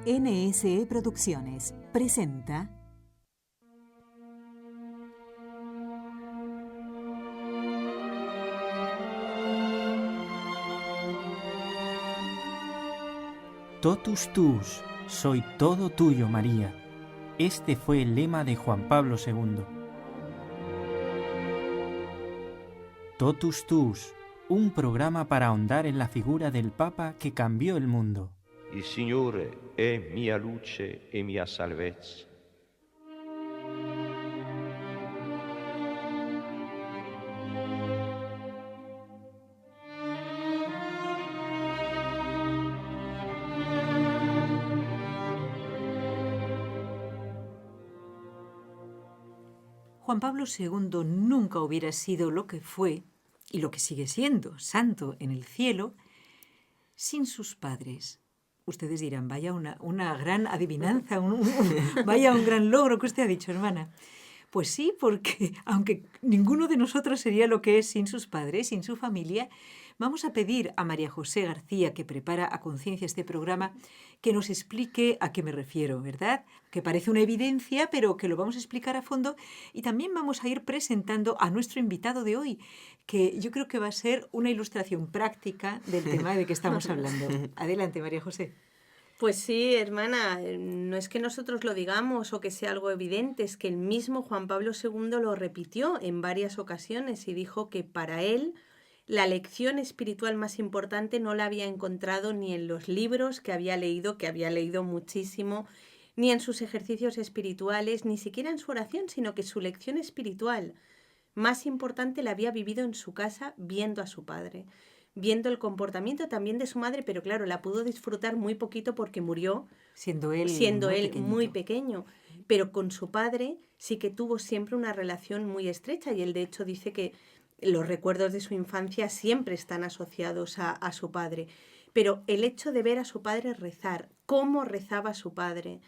NSE Producciones presenta Totus tuus, soy todo tuyo, María. Este fue el lema de Juan Pablo II. Totus tuus, un programa para ahondar en la figura del Papa que cambió el mundo. Il Signore è mia luce e mia salvezza. Juan Pablo II nunca hubiera sido lo que fue y lo que sigue siendo, santo en el cielo, sin sus padres. Ustedes dirán, vaya una gran adivinanza, vaya un gran logro que usted ha dicho, hermana. Pues sí, porque aunque ninguno de nosotros sería lo que es sin sus padres, sin su familia, vamos a pedir a María José García, que prepara a conciencia este programa, que nos explique a qué me refiero, ¿verdad? Que parece una evidencia, pero que lo vamos a explicar a fondo. Y también vamos a ir presentando a nuestro invitado de hoy, que yo creo que va a ser una ilustración práctica del tema de que estamos hablando. Adelante, María José. Pues sí, hermana, no es que nosotros lo digamos o que sea algo evidente, es que el mismo Juan Pablo II lo repitió en varias ocasiones y dijo que para él la lección espiritual más importante no la había encontrado ni en los libros que había leído muchísimo, ni en sus ejercicios espirituales, ni siquiera en su oración, sino que su lección espiritual más importante la había vivido en su casa viendo a su padre, viendo el comportamiento también de su madre, pero claro, la pudo disfrutar muy poquito porque murió siendo él muy pequeño. Pero con su padre sí que tuvo siempre una relación muy estrecha y él de hecho dice que los recuerdos de su infancia siempre están asociados a su padre. Pero el hecho de ver a su padre rezar, cómo rezaba su padre,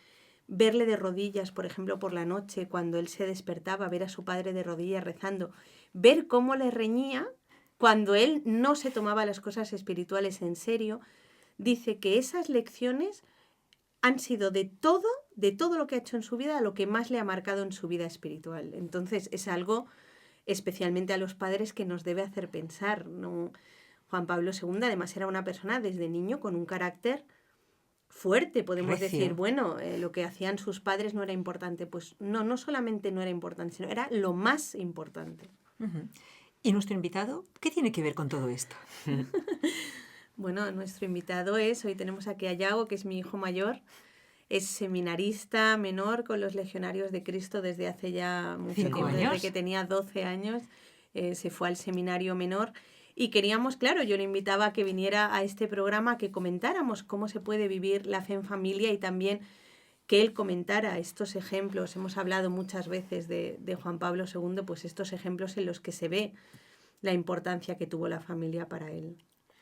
verle de rodillas, por ejemplo, por la noche, cuando él se despertaba, ver a su padre de rodillas rezando, ver cómo le reñía cuando él no se tomaba las cosas espirituales en serio, dice que esas lecciones han sido de todo lo que ha hecho en su vida, lo que más le ha marcado en su vida espiritual. Entonces es algo, especialmente a los padres, que nos debe hacer pensar, ¿no? Juan Pablo II además era una persona desde niño con un carácter fuerte, podemos decir, bueno, lo que hacían sus padres no era importante. Pues no solamente no era importante, sino era lo más importante. Uh-huh. ¿Y nuestro invitado qué tiene que ver con todo esto? Bueno, nuestro invitado hoy tenemos aquí a Yago, que es mi hijo mayor, es seminarista menor con los Legionarios de Cristo desde hace ya mucho tiempo, desde que tenía 12 años, se fue al seminario menor y queríamos, claro, yo le invitaba a que viniera a este programa, que comentáramos cómo se puede vivir la fe en familia y también que él comentara estos ejemplos. Hemos hablado muchas veces de Juan Pablo II, pues estos ejemplos en los que se ve la importancia que tuvo la familia para él.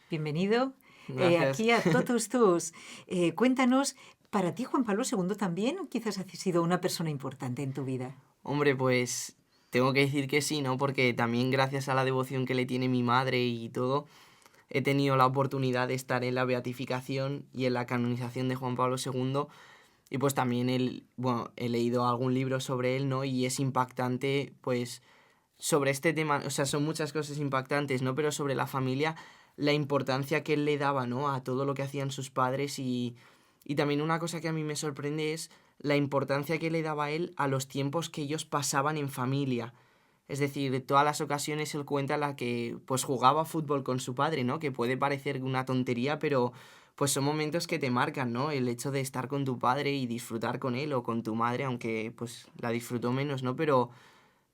Bienvenido aquí a Totus Tuus. Cuéntanos, para ti Juan Pablo II también quizás ha sido una persona importante en tu vida. Hombre, pues tengo que decir que sí, ¿no? Porque también gracias a la devoción que le tiene mi madre y todo, he tenido la oportunidad de estar en la beatificación y en la canonización de Juan Pablo II. Y pues también he leído algún libro sobre él, ¿no? Y es impactante, pues, sobre este tema, o sea, son muchas cosas impactantes, ¿no? Pero sobre la familia, la importancia que él le daba, ¿no? A todo lo que hacían sus padres y también una cosa que a mí me sorprende es la importancia que le daba él a los tiempos que ellos pasaban en familia. Es decir, de todas las ocasiones él cuenta la que pues jugaba fútbol con su padre, ¿no? Que puede parecer una tontería, pero pues son momentos que te marcan, ¿no? El hecho de estar con tu padre y disfrutar con él o con tu madre, aunque pues la disfrutó menos, ¿no? Pero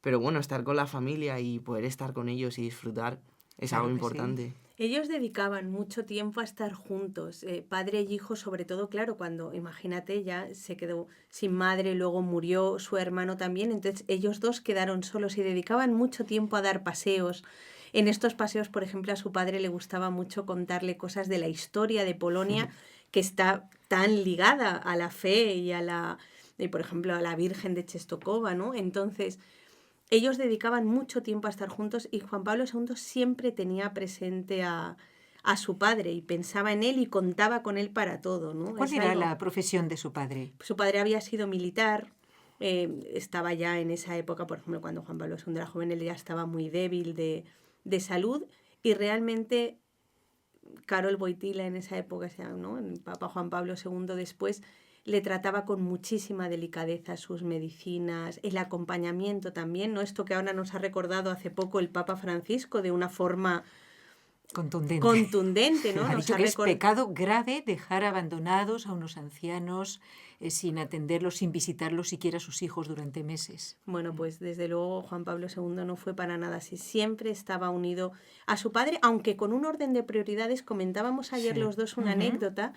bueno, estar con la familia y poder estar con ellos y disfrutar es algo importante. Sí. Ellos dedicaban mucho tiempo a estar juntos, padre y hijo, sobre todo, claro, cuando, imagínate, ya se quedó sin madre, luego murió su hermano también, entonces ellos dos quedaron solos y dedicaban mucho tiempo a dar paseos. En estos paseos, por ejemplo, a su padre le gustaba mucho contarle cosas de la historia de Polonia, que está tan ligada a la fe y por ejemplo, a la Virgen de Czestochowa, ¿no? Entonces, ellos dedicaban mucho tiempo a estar juntos y Juan Pablo II siempre tenía presente a a su padre y pensaba en él y contaba con él para todo, ¿no? ¿Cuál Es era algo- la profesión de su padre? Su padre había sido militar, estaba ya en esa época, por ejemplo, cuando Juan Pablo II era joven, él ya estaba muy débil de salud y realmente Karol Wojtyla en esa época, o sea, ¿no? El Papa Juan Pablo II después le trataba con muchísima delicadeza sus medicinas, el acompañamiento también, ¿no? Esto que ahora nos ha recordado hace poco el Papa Francisco de una forma contundente, ¿no? Ha Nos dicho ha que es recor- pecado grave dejar abandonados a unos ancianos sin atenderlos, sin visitarlos siquiera a sus hijos durante meses. Bueno, pues desde luego Juan Pablo II no fue para nada así. Siempre estaba unido a su padre, aunque con un orden de prioridades. Comentábamos ayer Sí. los dos una Ujú. anécdota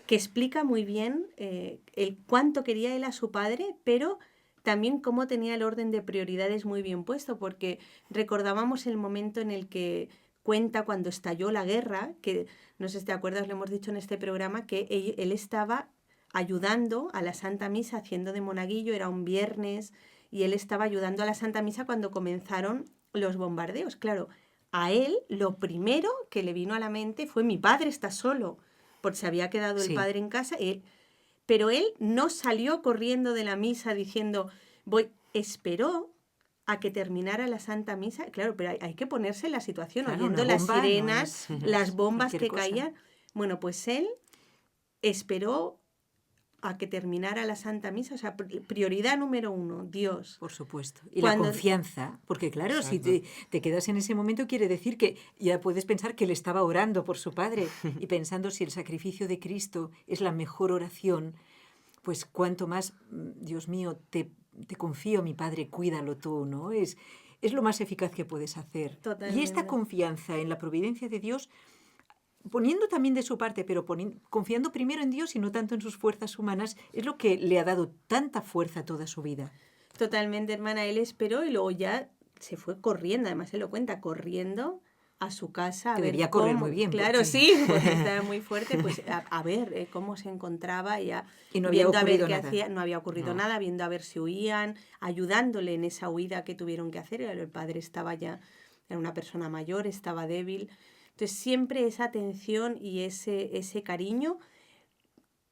que explica muy bien el cuánto quería él a su padre, pero también cómo tenía el orden de prioridades muy bien puesto, porque recordábamos el momento en el que cuenta cuando estalló la guerra, que no sé si te acuerdas, lo hemos dicho en este programa, que él estaba ayudando a la Santa Misa, haciendo de monaguillo, era un viernes, y él estaba ayudando a la Santa Misa cuando comenzaron los bombardeos. Claro, a él lo primero que le vino a la mente fue: mi padre está solo, porque se había quedado el Sí. padre en casa, pero él no salió corriendo de la misa diciendo voy, esperó a que terminara la Santa Misa. Claro, pero hay que ponerse en la situación, Claro, oyendo una las bomba no sirenas, es las bombas cualquier que cosa. caían. Bueno, pues él esperó a que terminara la Santa Misa, o sea, prioridad número 1, Dios. Por supuesto. Y Cuando- la confianza, porque claro, si Exacto. te quedas en ese momento quiere decir que ya puedes pensar que él estaba orando por su padre y pensando si el sacrificio de Cristo es la mejor oración, pues cuanto más, Dios mío, te confío, mi padre, cuídalo tú, ¿no? Es lo más eficaz que puedes hacer. Y Totalmente. esta confianza en la providencia de Dios, poniendo también de su parte, pero confiando primero en Dios y no tanto en sus fuerzas humanas, es lo que le ha dado tanta fuerza toda su vida. Totalmente, hermana. Él esperó y luego ya se fue corriendo, además se lo cuenta, corriendo a su casa a Que ver debía correr cómo- muy bien, Claro, porque- sí, porque estaba muy fuerte, pues a ver cómo se encontraba ya, Y no había viendo a ver ocurrido qué nada. hacía, no había ocurrido No. nada, viendo a ver si huían, ayudándole en esa huida que tuvieron que hacer. El padre estaba ya, era una persona mayor, estaba débil. Entonces siempre esa atención y ese cariño,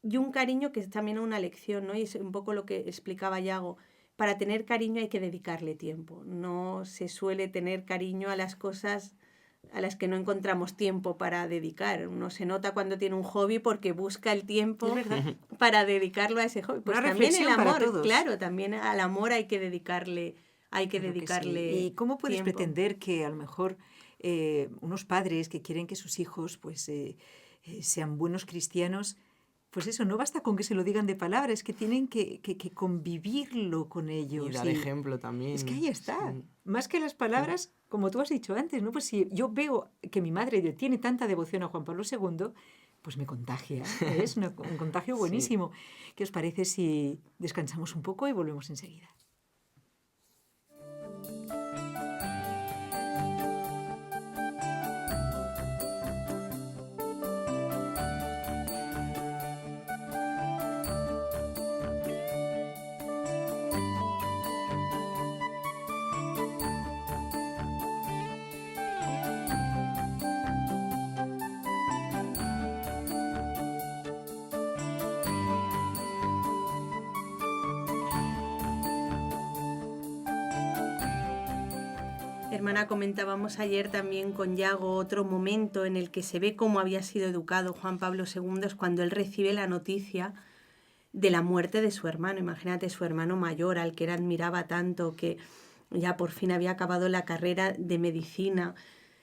y un cariño que es también una lección, ¿no? Y es un poco lo que explicaba Yago. Para tener cariño hay que dedicarle tiempo. No se suele tener cariño a las cosas a las que no encontramos tiempo para dedicar. Uno se nota cuando tiene un hobby porque busca el tiempo Es verdad. para dedicarlo a ese hobby. Pues Una también el reflexión para amor, todos. claro, también al amor hay que dedicarle, Claro que sí. ¿Y cómo puedes tiempo. pretender que a lo mejor unos padres que quieren que sus hijos pues sean buenos cristianos, pues eso, no basta con que se lo digan de palabra, es que tienen que convivirlo con ellos. Y dar ejemplo también. Es que ahí está. Sí. Más que las palabras, como tú has dicho antes, ¿no? Pues si yo veo que mi madre tiene tanta devoción a Juan Pablo II, pues me contagia. Es un contagio Sí. buenísimo. ¿Qué os parece si descansamos un poco y volvemos enseguida? Hermana, comentábamos ayer también con Yago otro momento en el que se ve cómo había sido educado Juan Pablo II, es cuando él recibe la noticia de la muerte de su hermano. Imagínate, su hermano mayor, al que él admiraba tanto, que ya por fin había acabado la carrera de medicina,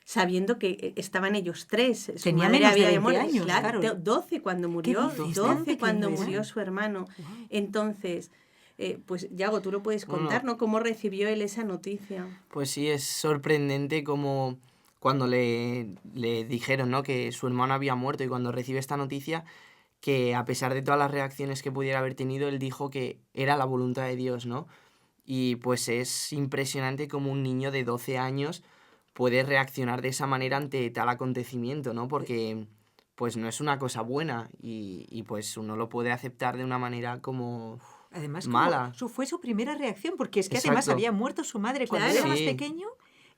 sabiendo que estaban ellos tres. Su Tenía madre menos de había 20 muerto, años, claro, claro. 12 cuando murió, dices? ¿Tan 12 cuando pequeño era? murió su hermano. Guau. Entonces, pues Yago, tú lo puedes Bueno. contar, ¿no? ¿Cómo recibió él esa noticia? Pues sí, es sorprendente como cuando le dijeron, ¿no?, que su hermano había muerto, y cuando recibe esta noticia, que a pesar de todas las reacciones que pudiera haber tenido, él dijo que era la voluntad de Dios, ¿no? Y pues es impresionante como un niño de 12 años puede reaccionar de esa manera ante tal acontecimiento, ¿no? Porque pues no es una cosa buena y pues uno lo puede aceptar de una manera como... Además, mala. fue su primera reacción, porque es que además Exacto. había muerto su madre cuando Claro. era más Sí. pequeño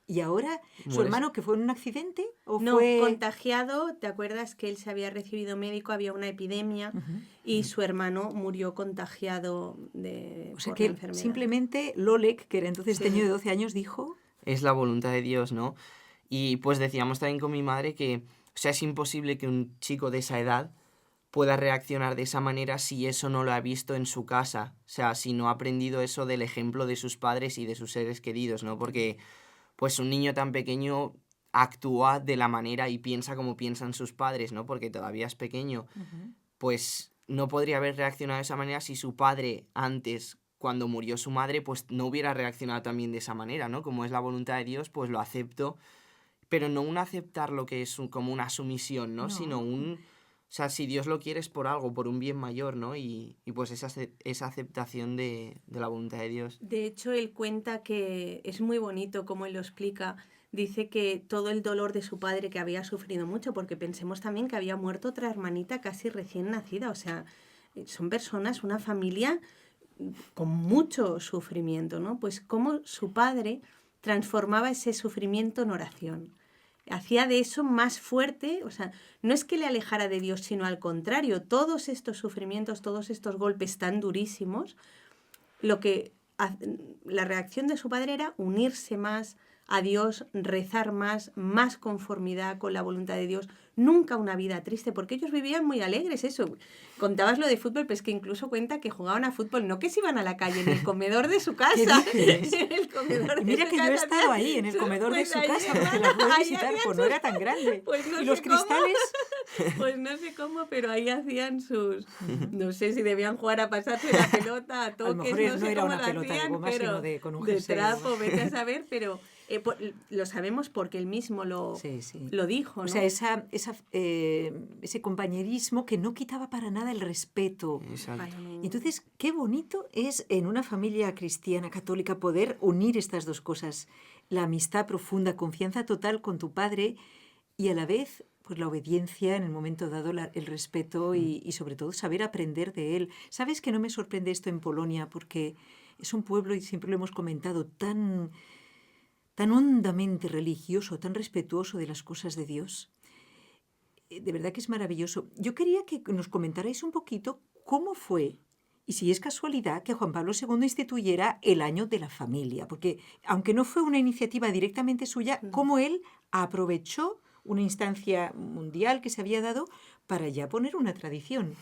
¿Y ahora su Muere. hermano que fue en un accidente o No, fue contagiado, ¿te acuerdas que él se había recibido médico, había una epidemia y su hermano murió contagiado O sea por que la enfermedad? simplemente Lolek, que era entonces este Sí. niño de 12 años, dijo... Es la voluntad de Dios, ¿no? Y pues decíamos también con mi madre que, o sea, es imposible que un chico de esa edad pueda reaccionar de esa manera si eso no lo ha visto en su casa, o sea, si no ha aprendido eso del ejemplo de sus padres y de sus seres queridos, ¿no? Porque pues un niño tan pequeño actúa de la manera y piensa como piensan sus padres, ¿no? Porque todavía es pequeño. Pues no podría haber reaccionado de esa manera si su padre antes, cuando murió su madre, pues no hubiera reaccionado también de esa manera, ¿no? Como es la voluntad de Dios, pues lo acepto, pero no un aceptar lo que es como una sumisión, ¿no? No. Sino un... O sea, si Dios lo quiere es por algo, por un bien mayor, ¿no? Y pues esa aceptación de la voluntad de Dios. De hecho, él cuenta que es muy bonito como él lo explica. Dice que todo el dolor de su padre, que había sufrido mucho, porque pensemos también que había muerto otra hermanita casi recién nacida. O sea, son personas, una familia con mucho sufrimiento, ¿no? Pues cómo su padre transformaba ese sufrimiento en oración. Hacía de eso más fuerte, o sea, no es que le alejara de Dios, sino al contrario, todos estos sufrimientos, todos estos golpes tan durísimos, la reacción de su padre era unirse más a Dios, rezar más, más conformidad con la voluntad de Dios, nunca una vida triste, porque ellos vivían muy alegres, eso. Contabas lo de fútbol, pero es que incluso cuenta que jugaban a fútbol, no que se iban a la calle, en el comedor de su casa. En el comedor de Mira su que yo he casa estado ahí, en el comedor de pues su ahí casa, iban, porque la pude ahí visitar, hacían pues no era tan grande. pues no Y los sé cómo. cristales... Pues no sé cómo, pero ahí hacían sus... No sé si debían jugar a pasarse la pelota, a toques, mejor no no sé era cómo una lo pelota de hacían, goma, pero sino con un de jersey. trapo, vete a saber, pero lo sabemos porque él mismo lo dijo, ¿no? O sea, ese compañerismo que no quitaba para nada el respeto. Exacto. Y entonces, qué bonito es en una familia cristiana católica poder unir estas dos cosas, la amistad profunda, confianza total con tu padre y a la vez pues la obediencia en el momento dado, el respeto y sobre todo saber aprender de él. ¿Sabes que no me sorprende esto en Polonia? Porque es un pueblo, y siempre lo hemos comentado, tan hondamente religioso, tan respetuoso de las cosas de Dios. De verdad que es maravilloso. Yo quería que nos comentarais un poquito cómo fue, y si es casualidad, que Juan Pablo II instituyera el Año de la Familia, porque aunque no fue una iniciativa directamente suya, cómo él aprovechó una instancia mundial que se había dado para ya poner una tradición.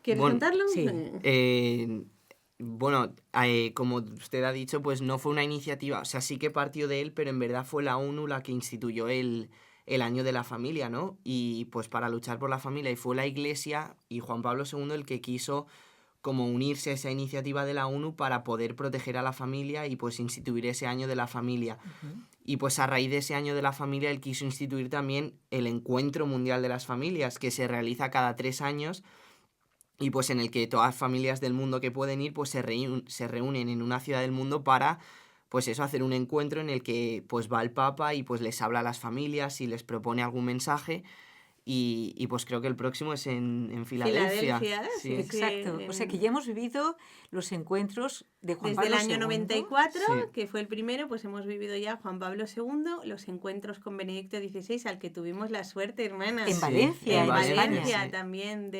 ¿Quieres contarlo? Sí. Bueno, como usted ha dicho, pues no fue una iniciativa, o sea, sí que partió de él, pero en verdad fue la ONU la que instituyó el Año de la Familia, ¿no? Y pues para luchar por la familia, y fue la Iglesia y Juan Pablo II el que quiso como unirse a esa iniciativa de la ONU para poder proteger a la familia y pues instituir ese Año de la Familia. Y pues a raíz de ese Año de la Familia él quiso instituir también el Encuentro Mundial de las Familias, que se realiza cada 3 años y pues en el que todas las familias del mundo que pueden ir pues se reúnen en una ciudad del mundo para pues eso, hacer un encuentro en el que pues va el Papa y pues les habla a las familias y les propone algún mensaje. Y pues creo que el próximo es en Filadelfia. Sí, Exacto. O sea que ya hemos vivido los encuentros de Juan Pablo II. Desde el año 94, Sí. que fue el primero, pues hemos vivido ya Juan Pablo II, los encuentros con Benedicto XVI, al que tuvimos la suerte, hermana. En Valencia, en Valencia, Valencia sí. también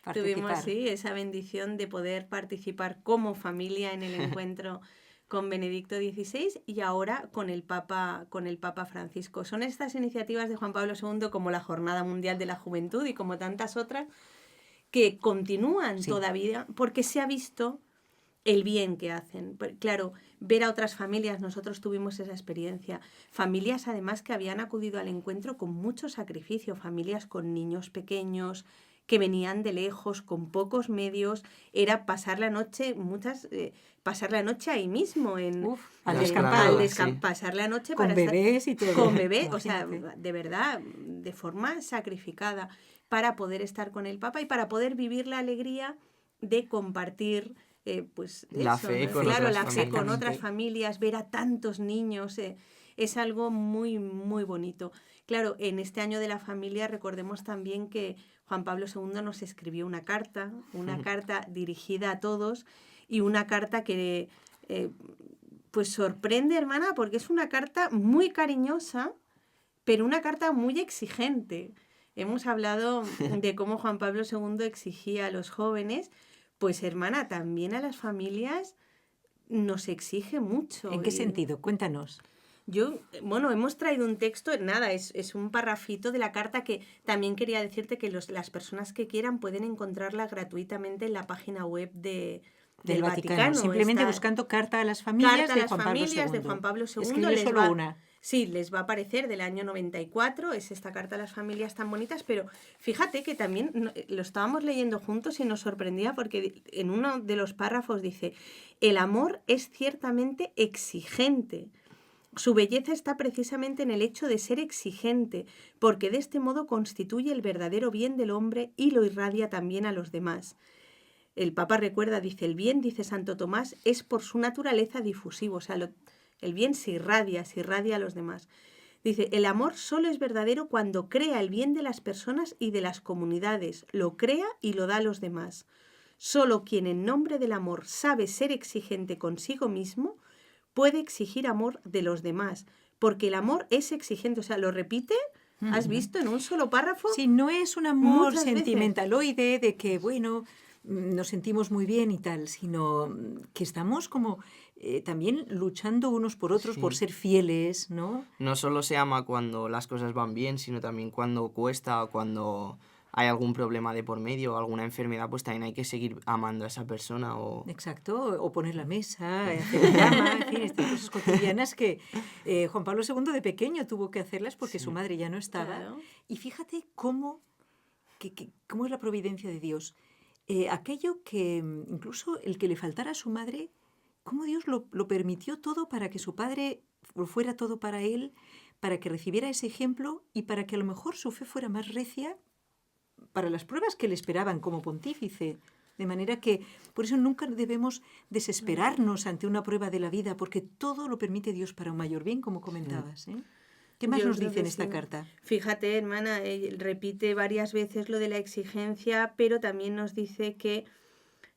Participar. tuvimos esa bendición de poder participar como familia en el encuentro con Benedicto XVI y ahora con el Papa Francisco. Son estas iniciativas de Juan Pablo II como la Jornada Mundial de la Juventud y como tantas otras que continúan todavía porque se ha visto el bien que hacen. Claro, ver a otras familias, nosotros tuvimos esa experiencia, familias además que habían acudido al encuentro con mucho sacrificio, familias con niños pequeños, que venían de lejos, con pocos medios, era pasar la noche, pasar la noche ahí mismo, al descampado, pasar la noche con bebés y todo. Con bebés, o sea, de verdad, de forma sacrificada, para poder estar con el Papa y para poder vivir la alegría de compartir pues la eso, fe ¿no? con claro, otras la fe familias. con otras familias, ver a tantos niños, es algo muy, muy bonito. Claro, en este Año de la Familia recordemos también que Juan Pablo II nos escribió una carta dirigida a todos y una carta que Pues sorprende, hermana, porque es una carta muy cariñosa, pero una carta muy exigente. Hemos hablado de cómo Juan Pablo II exigía a los jóvenes, pues hermana, también a las familias nos exige mucho. ¿En qué sentido? Cuéntanos. Bueno, hemos traído un texto, nada, es un parrafito de la carta que también quería decirte que las personas que quieran pueden encontrarla gratuitamente en la página web del Vaticano. Simplemente buscando Carta a las Familias Carta a de las Juan Pablo familias II. de Juan Pablo II. Escribió solo una. Sí, les va a aparecer del año 94, es esta Carta a las Familias tan bonitas, pero fíjate que también lo estábamos leyendo juntos y nos sorprendía porque en uno de los párrafos dice, el amor es ciertamente exigente. Su belleza está precisamente en el hecho de ser exigente, porque de este modo constituye el verdadero bien del hombre y lo irradia también a los demás. El Papa recuerda, dice, el bien, dice Santo Tomás, es por su naturaleza difusivo, o sea, el bien se irradia a los demás. Dice, el amor solo es verdadero cuando crea el bien de las personas y de las comunidades, lo crea y lo da a los demás. Solo quien en nombre del amor sabe ser exigente consigo mismo puede exigir amor de los demás, porque el amor es exigente, o sea, lo repite, ¿has visto? En un solo párrafo. Sí, no es un amor muchas sentimentaloide de que, bueno, nos sentimos muy bien y tal, sino que estamos como también luchando unos por otros por ser fieles, ¿no? No solo se ama cuando las cosas van bien, sino también cuando cuesta, cuando hay algún problema de por medio, alguna enfermedad, pues también hay que seguir amando a esa persona. Exacto, o poner la mesa, hacer la cama, en fin, estas cosas cotidianas que Juan Pablo II de pequeño tuvo que hacerlas porque su madre ya no estaba. Claro. Y fíjate cómo es la providencia de Dios. Aquello que incluso el que le faltara a su madre, cómo Dios lo permitió todo para que su padre fuera todo para él, para que recibiera ese ejemplo y para que a lo mejor su fe fuera más recia para las pruebas que le esperaban como pontífice. De manera que por eso nunca debemos desesperarnos ante una prueba de la vida, porque todo lo permite Dios para un mayor bien, como comentabas, ¿eh? ¿Qué más Yo nos creo dice en que esta sí. carta? Fíjate, hermana, repite varias veces lo de la exigencia, pero también nos dice que,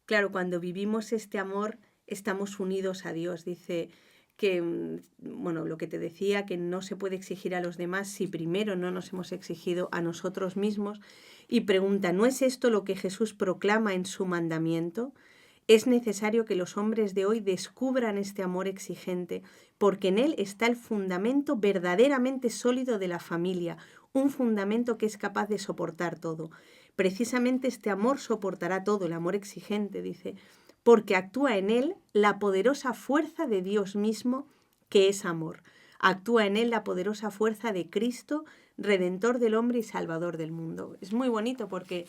claro, cuando vivimos este amor, estamos unidos a Dios. Dice que, bueno, lo que te decía, que no se puede exigir a los demás si primero no nos hemos exigido a nosotros mismos. Y pregunta, ¿no es esto lo que Jesús proclama en su mandamiento? Es necesario que los hombres de hoy descubran este amor exigente, porque en él está el fundamento verdaderamente sólido de la familia, un fundamento que es capaz de soportar todo. Precisamente este amor soportará todo, el amor exigente, dice, porque actúa en él la poderosa fuerza de Dios mismo, que es amor. Actúa en él la poderosa fuerza de Cristo, Redentor del hombre y Salvador del mundo. Es muy bonito porque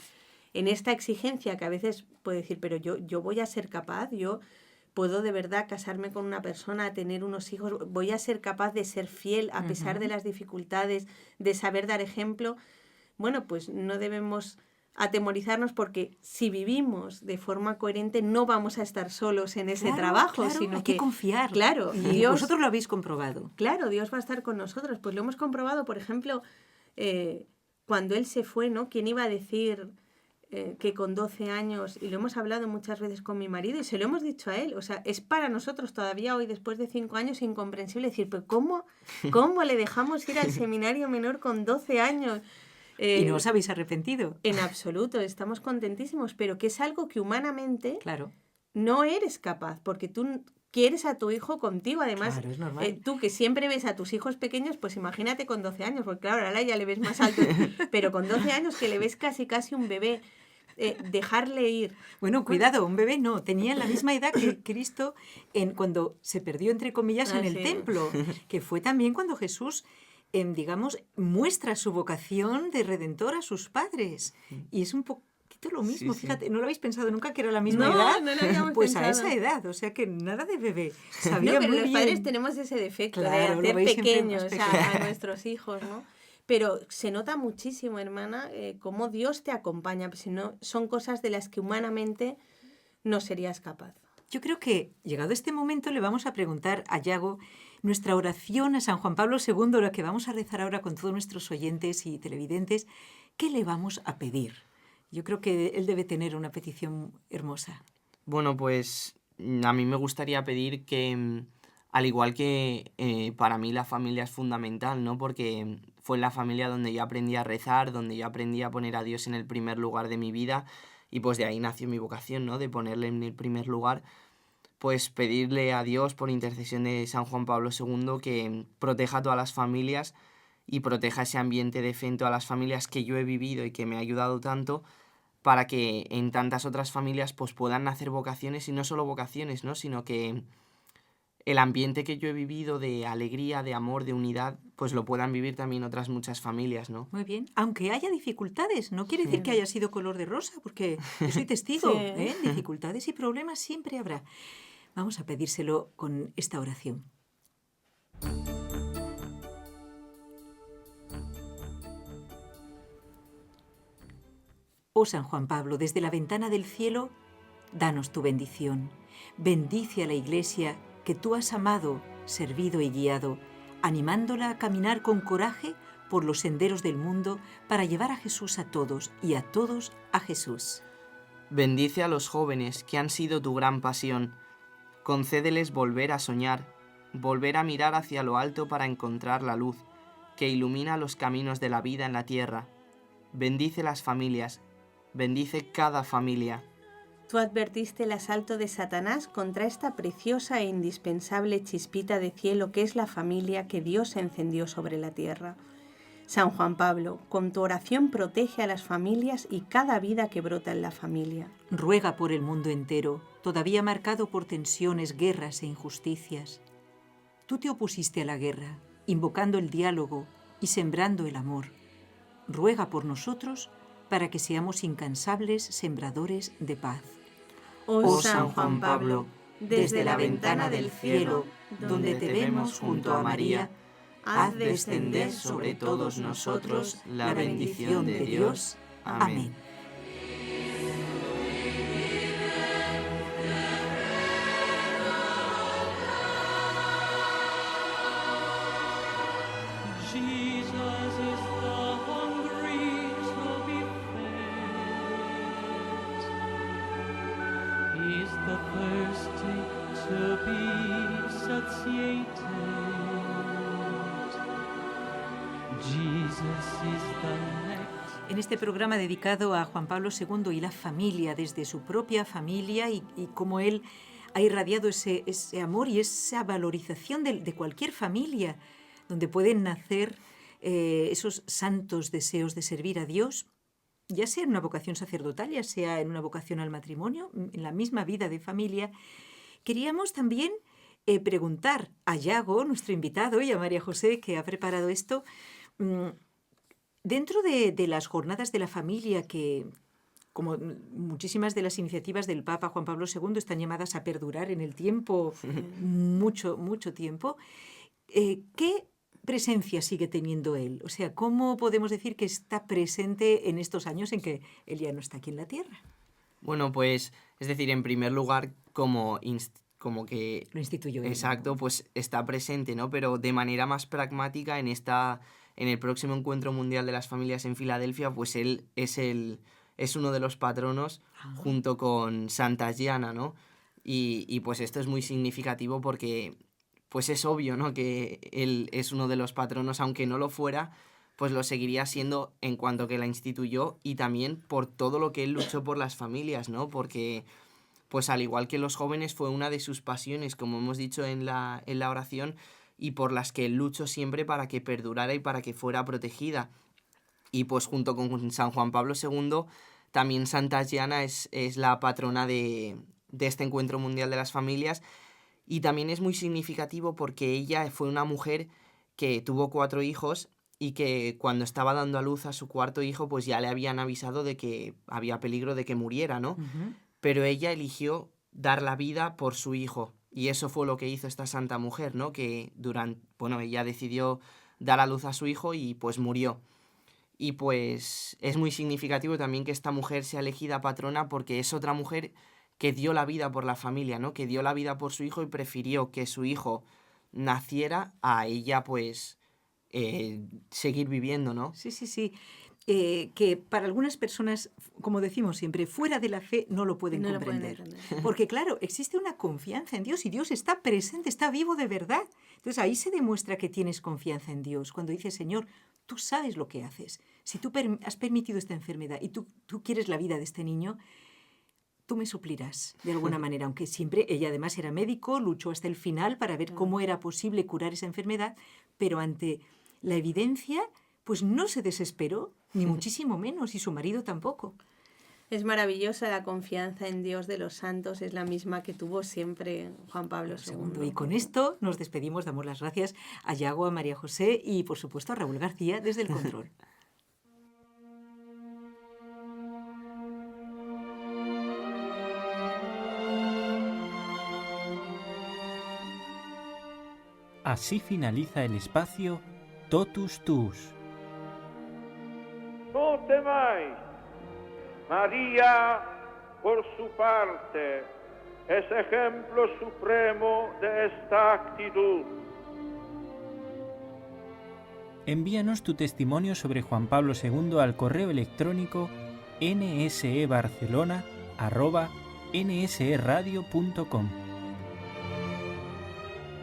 en esta exigencia que a veces puede decir, pero yo voy a ser capaz, yo puedo de verdad casarme con una persona, tener unos hijos, voy a ser capaz de ser fiel a pesar de las dificultades, de saber dar ejemplo. Bueno, pues no debemos atemorizarnos porque si vivimos de forma coherente no vamos a estar solos en ese trabajo, claro, sino hay que confiar. Claro, Y Dios, vosotros lo habéis comprobado. Claro, Dios va a estar con nosotros. Pues lo hemos comprobado, por ejemplo, cuando Él se fue, ¿no? ¿Quién iba a decir que con 12 años, y lo hemos hablado muchas veces con mi marido, y se lo hemos dicho a él, o sea, es para nosotros todavía hoy, después de 5 años, incomprensible decir, pero ¿cómo le dejamos ir al seminario menor con 12 años? ¿Y no os habéis arrepentido? En absoluto, estamos contentísimos, pero que es algo que humanamente Claro. no eres capaz, porque tú quieres a tu hijo contigo, además, Claro, es normal. tú que siempre ves a tus hijos pequeños, pues imagínate con 12 años, porque claro, ahora ya le ves más alto, pero con 12 años que le ves casi un bebé, dejarle ir. Bueno, cuidado, un bebé no, tenía la misma edad que Cristo cuando se perdió, entre comillas, en el sí. templo, que fue también cuando Jesús, digamos, muestra su vocación de redentor a sus padres. Y es un poquito lo mismo, Sí, sí. fíjate, ¿no lo habéis pensado nunca que era la misma No, edad? no lo habíamos pues a pensado. esa edad, o sea que nada de bebé. No, Sabía pero muy los bien. padres tenemos ese defecto Claro, lo de hacer veis siempre pequeños más a pequeño. nuestros hijos, ¿no? Pero se nota muchísimo, hermana, cómo Dios te acompaña, si no, son cosas de las que humanamente no serías capaz. Yo creo que, llegado este momento, le vamos a preguntar a Yago nuestra oración a San Juan Pablo II, la que vamos a rezar ahora con todos nuestros oyentes y televidentes. ¿Qué le vamos a pedir? Yo creo que él debe tener una petición hermosa. Bueno, pues a mí me gustaría pedir que al igual que para mí la familia es fundamental, ¿no? Porque fue en la familia donde yo aprendí a rezar, donde yo aprendí a poner a Dios en el primer lugar de mi vida, y pues de ahí nació mi vocación, ¿no? De ponerle en el primer lugar, pues pedirle a Dios por intercesión de San Juan Pablo II que proteja a todas las familias y proteja ese ambiente de fe en todas las familias que yo he vivido y que me ha ayudado tanto, para que en tantas otras familias pues puedan nacer vocaciones, y no solo vocaciones, ¿no? Sino que el ambiente que yo he vivido de alegría, de amor, de unidad, pues lo puedan vivir también otras muchas familias, ¿no? Muy bien. Aunque haya dificultades, no quiere decir que haya sido color de rosa, porque yo soy testigo, Sí. ¿eh? Dificultades y problemas siempre habrá. Vamos a pedírselo con esta oración. Oh San Juan Pablo, desde la ventana del cielo, danos tu bendición. Bendice a la Iglesia que tú has amado, servido y guiado, animándola a caminar con coraje por los senderos del mundo para llevar a Jesús a todos y a todos a Jesús. Bendice a los jóvenes que han sido tu gran pasión. Concédeles volver a soñar, volver a mirar hacia lo alto para encontrar la luz que ilumina los caminos de la vida en la tierra. Bendice las familias, bendice cada familia. Tú advertiste el asalto de Satanás contra esta preciosa e indispensable chispita de cielo que es la familia que Dios encendió sobre la tierra. San Juan Pablo, con tu oración protege a las familias y cada vida que brota en la familia. Ruega por el mundo entero, todavía marcado por tensiones, guerras e injusticias. Tú te opusiste a la guerra, invocando el diálogo y sembrando el amor. Ruega por nosotros para que seamos incansables sembradores de paz. Oh San Juan Pablo, desde la ventana del cielo, donde te vemos junto a María, haz descender sobre todos nosotros la bendición de Dios. Amén. Jesus is the hungry to be fed. He's the thirsty to be satiated. Jesus is the next. En este programa dedicado a Juan Pablo II y la familia, desde su propia familia y cómo él ha irradiado ese amor y esa valorización de cualquier familia, donde pueden nacer esos santos deseos de servir a Dios, ya sea en una vocación sacerdotal, ya sea en una vocación al matrimonio, en la misma vida de familia. Queríamos también preguntar a Yago, nuestro invitado, y a María José, que ha preparado esto, dentro de las jornadas de la familia, que como muchísimas de las iniciativas del Papa Juan Pablo II están llamadas a perdurar en el tiempo, mucho, mucho tiempo, ¿qué presencia sigue teniendo él? O sea, ¿cómo podemos decir que está presente en estos años en que él ya no está aquí en la Tierra? Bueno, pues, es decir, en primer lugar, como que... Lo instituyó él. Exacto, pues está presente, ¿no? Pero de manera más pragmática en el próximo Encuentro Mundial de las Familias en Filadelfia, pues él es uno de los patronos junto con Santa Gianna, ¿no? Y pues esto es muy significativo porque pues es obvio, ¿no? Que él es uno de los patronos, aunque no lo fuera, pues lo seguiría siendo en cuanto que la instituyó, y también por todo lo que él luchó por las familias, ¿no? Porque pues al igual que los jóvenes fue una de sus pasiones, como hemos dicho en la oración, y por las que él luchó siempre para que perdurara y para que fuera protegida. Y pues junto con San Juan Pablo II, también Santa Gianna es la patrona de este Encuentro Mundial de las Familias, y también es muy significativo porque ella fue una mujer que tuvo 4 hijos y que cuando estaba dando a luz a su 4.º hijo, pues ya le habían avisado de que había peligro de que muriera, ¿no? Uh-huh. Pero ella eligió dar la vida por su hijo, y eso fue lo que hizo esta santa mujer, ¿no? Que ella decidió dar a luz a su hijo y pues murió. Y pues es muy significativo también que esta mujer sea elegida patrona, porque es otra mujer que dio la vida por la familia, ¿no? Que dio la vida por su hijo y prefirió que su hijo naciera a ella, pues, seguir viviendo, ¿no? Sí, sí, sí. que para algunas personas, como decimos siempre, fuera de la fe no lo pueden No lo pueden comprender. entender. Porque claro, existe una confianza en Dios y Dios está presente, está vivo de verdad. Entonces ahí se demuestra que tienes confianza en Dios. Cuando dices, Señor, tú sabes lo que haces. Si tú has permitido esta enfermedad y tú quieres la vida de este niño, tú me suplirás de alguna manera. Aunque siempre, ella además era médico, luchó hasta el final para ver cómo era posible curar esa enfermedad, pero ante la evidencia, pues no se desesperó, ni muchísimo menos, y su marido tampoco. Es maravillosa la confianza en Dios de los santos, es la misma que tuvo siempre Juan Pablo II. Y con esto nos despedimos, damos las gracias a Yago, a María José y por supuesto a Raúl García desde el control. Así finaliza el espacio Totus Tus. No temáis. María, por su parte, es ejemplo supremo de esta actitud. Envíanos tu testimonio sobre Juan Pablo II al correo electrónico nsebarcelona@nseradio.com.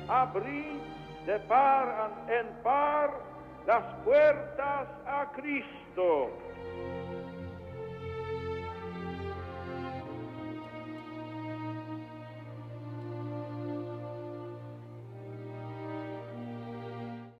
Abrid de par en par las puertas a Cristo.